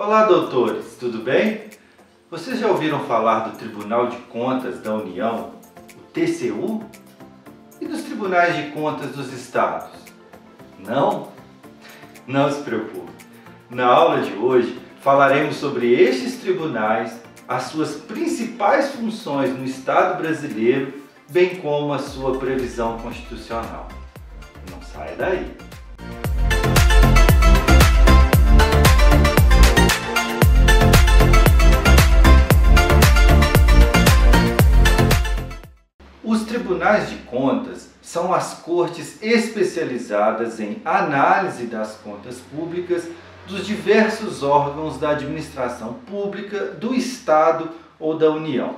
Olá, doutores, tudo bem? Vocês já ouviram falar do Tribunal de Contas da União, o TCU? E dos Tribunais de Contas dos Estados? Não? Não se preocupe. Na aula de hoje falaremos sobre estes tribunais, as suas principais funções no Estado brasileiro, bem como a sua previsão constitucional. Não saia daí! Os tribunais de contas são as cortes especializadas em análise das contas públicas dos diversos órgãos da administração pública do Estado ou da União.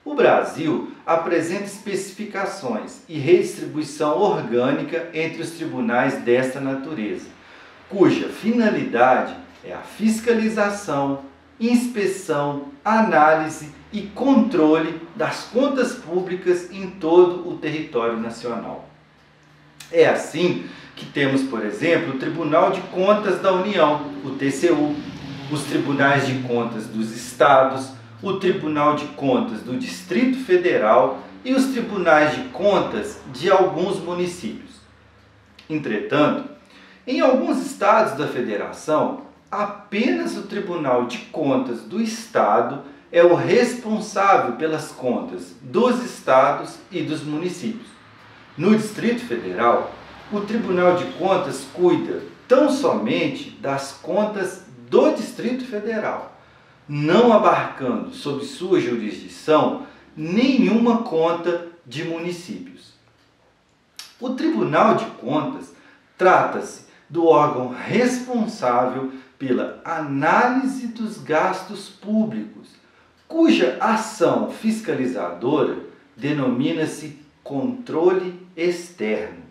O Brasil apresenta especificações e redistribuição orgânica entre os tribunais desta natureza, cuja finalidade é a fiscalização, inspeção, análise e controle das contas públicas em todo o território nacional. É assim que temos, por exemplo, o Tribunal de Contas da União, o TCU, os Tribunais de Contas dos Estados, o Tribunal de Contas do Distrito Federal e os Tribunais de Contas de alguns municípios. Entretanto, em alguns estados da Federação, apenas o Tribunal de Contas do Estado é o responsável pelas contas dos estados e dos municípios. No Distrito Federal, o Tribunal de Contas cuida tão somente das contas do Distrito Federal, não abarcando sob sua jurisdição nenhuma conta de municípios. O Tribunal de Contas trata-se do órgão responsável pela análise dos gastos públicos, cuja ação fiscalizadora denomina-se controle externo.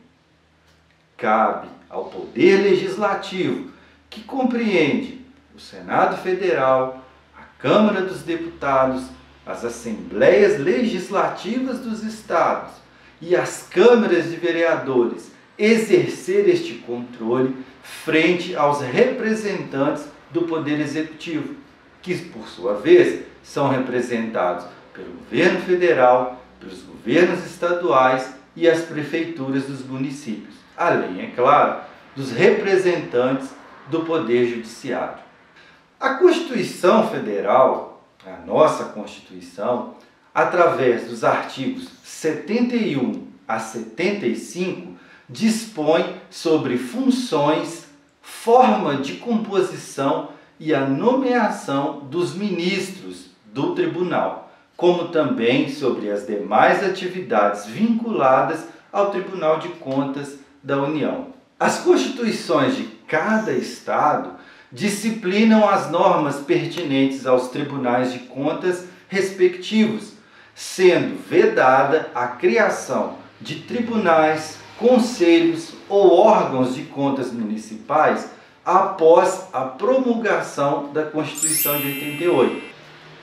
Cabe ao Poder Legislativo, que compreende o Senado Federal, a Câmara dos Deputados, as Assembleias Legislativas dos Estados e as Câmaras de Vereadores, exercer este controle frente aos representantes do Poder Executivo, que, por sua vez, são representados pelo governo federal, pelos governos estaduais e as prefeituras dos municípios, além, é claro, dos representantes do Poder Judiciário. A Constituição Federal, a nossa Constituição, através dos artigos 71 a 75, dispõe sobre funções, forma de composição e a nomeação dos ministros do tribunal, como também sobre as demais atividades vinculadas ao Tribunal de Contas da União. As constituições de cada estado disciplinam as normas pertinentes aos tribunais de contas respectivos, sendo vedada a criação de tribunais, conselhos ou órgãos de contas municipais após a promulgação da Constituição de 88.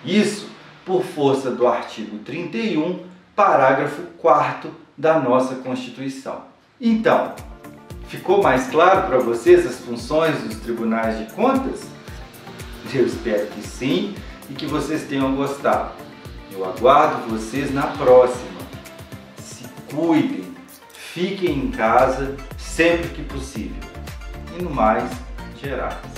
Isso por força do artigo 31, parágrafo 4º da nossa Constituição. Então, ficou mais claro para vocês as funções dos tribunais de contas? Eu espero que sim e que vocês tenham gostado. Eu aguardo vocês na próxima. Se cuidem, fiquem em casa sempre que possível. E no mais, Gerais.